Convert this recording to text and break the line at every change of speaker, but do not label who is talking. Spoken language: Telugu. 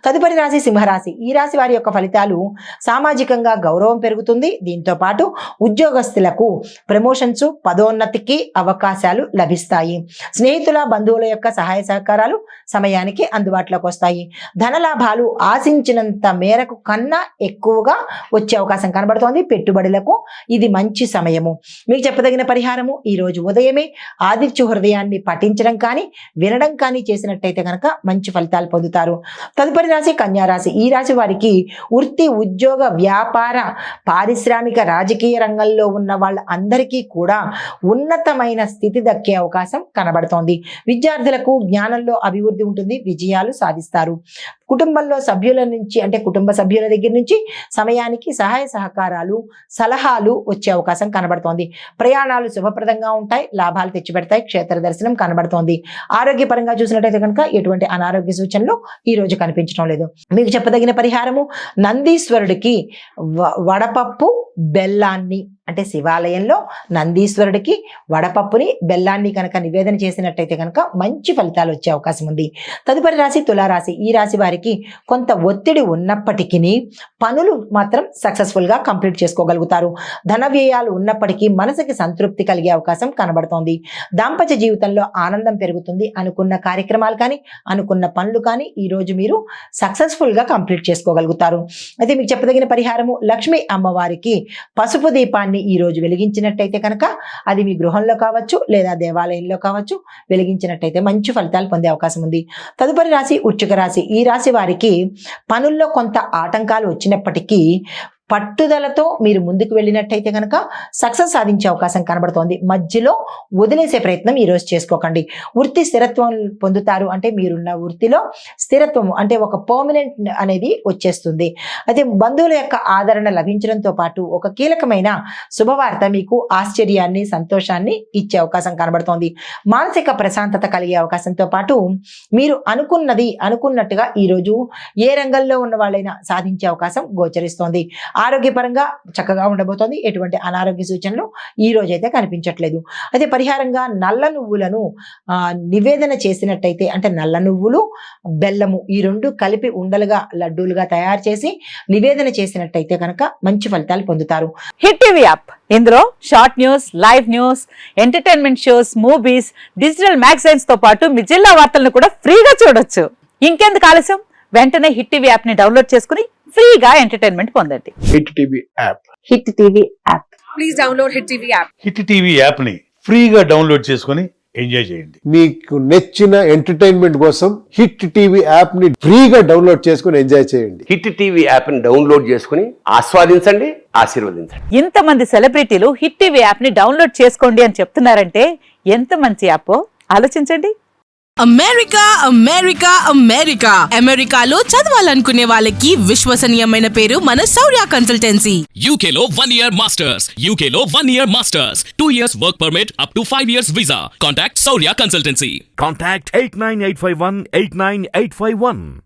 తదుపరి రాశి సింహరాశి. ఈ రాశి వారి యొక్క ఫలితాలు సామాజికంగా గౌరవం పెరుగుతుంది. దీంతో పాటు ఉద్యోగస్తులకు ప్రమోషన్స్, పదోన్నతికి అవకాశాలు లభిస్తాయి. స్నేహితుల, బంధువుల యొక్క సహాయ సహకారాలు సమయానికి అందుబాటులోకి వస్తాయి. ధనలాభాలు ఆశించినంత మేరకు కన్నా ఎక్కువగా వచ్చే అవకాశం కనబడుతోంది. పెట్టుబడులకు ఇది మంచి సమయము. మీకు చెప్పదగిన పరిహారము, ఈ రోజు ఉదయమే ఆదిత్య హృదయాన్ని పఠించడం కానీ వినడం కానీ చేసినట్టయితే కనుక మంచి ఫలితాలు పొందుతారు. తదుపరి రాశి కన్యా రాశి. ఈ రాశి వారికి వృత్తి, ఉద్యోగ, వ్యాపార, పారిశ్రామిక, రాజకీయ రంగంలో ఉన్న వాళ్ళందరికీ కూడా ఉన్నతమైన స్థితి దక్కే అవకాశం కనబడుతోంది. విద్యార్థులకు జ్ఞానంలో అభివృద్ధి ఉంటుంది. విజయాలు సాధిస్తారు. కుటుంబంలో సభ్యుల నుంచి అంటే కుటుంబ సభ్యుల దగ్గర నుంచి సమయానికి సహాయ సహకారాలు, సలహాలు వచ్చే అవకాశం కనబడుతోంది. ప్రయాణాలు శుభప్రదంగా ఉంటాయి. లాభాలు తెచ్చిపెడతాయి. క్షేత్ర దర్శనం కనబడుతోంది. ఆరోగ్యపరంగా చూసినట్టయితే కనుక ఎటువంటి అనారోగ్య సూచనలు ఈ రోజు కనిపించడం లేదు. మీకు చెప్పదగిన పరిహారము, నందీశ్వరుడికి వడపప్పు, బెల్లాన్ని అంటే శివాలయంలో నందీశ్వరుడికి వడపప్పుని, బెల్లాన్ని కనుక నివేదన చేసినట్టయితే కనుక మంచి ఫలితాలు వచ్చే అవకాశం ఉంది. తదుపరి రాశి తులారాశి. ఈ రాశి వారికి కొంత ఒత్తిడి ఉన్నప్పటికీ పనులు మాత్రం సక్సెస్ఫుల్గా కంప్లీట్ చేసుకోగలుగుతారు. ధన వ్యయాలు ఉన్నప్పటికీ మనసుకి సంతృప్తి కలిగే అవకాశం కనబడుతోంది. దాంపత్య జీవితంలో ఆనందం పెరుగుతుంది. అనుకున్న కార్యక్రమాలు కానీ అనుకున్న పనులు కానీ ఈరోజు మీరు సక్సెస్ఫుల్గా కంప్లీట్ చేసుకోగలుగుతారు. అయితే మీకు చెప్పదగిన పరిహారము, లక్ష్మీ అమ్మవారికి పసుపు దీపాన్ని ఈ రోజు వెలిగించినట్టయితే కనుక అది మీ గృహంలో కావచ్చు లేదా దేవాలయంలో కావచ్చు, వెలిగించినట్టయితే మంచి ఫలితాలు పొందే అవకాశం ఉంది. తదుపరి రాశి వృశ్చిక రాశి. ఈ రాశి వారికి పనుల్లో కొంత ఆటంకాలు వచ్చినప్పటికీ పట్టుదలతో మీరు ముందుకు వెళ్ళినట్టయితే కనుక సక్సెస్ సాధించే అవకాశం కనబడుతోంది. మధ్యలో వదిలేసే ప్రయత్నం ఈరోజు చేసుకోకండి. వృత్తి స్థిరత్వం పొందుతారు. అంటే మీరున్న వృత్తిలో స్థిరత్వం అంటే ఒక పర్మనెంట్ అనేది వచ్చేస్తుంది. అయితే బంధువుల యొక్క ఆదరణ లభించడంతో పాటు ఒక కీలకమైన శుభవార్త మీకు ఆశ్చర్యాన్ని, సంతోషాన్ని ఇచ్చే అవకాశం కనబడుతోంది. మానసిక ప్రశాంతత కలిగే అవకాశంతో పాటు మీరు అనుకున్నట్టుగా ఈరోజు ఏ రంగంలో ఉన్న వాళ్ళైనా సాధించే అవకాశం గోచరిస్తోంది. ఆరోగ్యపరంగా చక్కగా ఉండబోతోంది. ఎటువంటి అనారోగ్య సూచనలు ఈ రోజైతే కనిపించట్లేదు. అయితే పరిహారంగా నల్ల నువ్వులను నివేదన చేసినట్టయితే అంటే నల్ల నువ్వులు, బెల్లము ఈ రెండు కలిపి ఉండలుగా, లడ్డూలుగా తయారు చేసి నివేదన చేసినట్టయితే కనుక మంచి ఫలితాలు పొందుతారు.
హిట్ టీవీ యాప్, ఇందులో short news, live news, entertainment shows, movies, digital magazines తో పాటు మీ జిల్లా వార్తలను కూడా ఫ్రీగా చూడొచ్చు. ఇంకెందుకు ఆలస్యం, వెంటనే హిట్ టీవీ యాప్ ని డౌన్లోడ్ చేసుకుని ఫ్రీగా ఎంటర్టైన్మెంట్ పొందండి.
Hit TV app.
Hit TV app.
Please download hit TV app.
Hit TV app ని ఫ్రీగా డౌన్లోడ్ చేసుకుని ఎంజాయ్ చేయండి.
మీకు నచ్చిన ఎంటర్టైన్మెంట్ కోసం హిట్ టీవీ యాప్ ని ఫ్రీగా డౌన్లోడ్ చేసుకుని ఎంజాయ్ చేయండి.
హిట్ టీవీ యాప్ ని డౌన్లోడ్ చేసుకుని ఆస్వాదించండి, ఆశీర్వదించండి.
ఇంతమంది సెలబ్రిటీలు హిట్ టీవీ యాప్ ని డౌన్లోడ్ చేసుకోండి అని చెప్తున్నారంటే ఎంత మంచి యాప్ ఆలోచించండి.
అమెరికా అమెరికాలో చదవాలనుకునే వాళ్ళకి విశ్వసనీయమైన పేరు మన శౌర్య కన్సల్టెన్సీ.
UK లో 1 year masters, UK లో 1 year masters, 2 years work permit up to 5 years visa. Contact Saurya Consultancy.
Contact 89851 89851.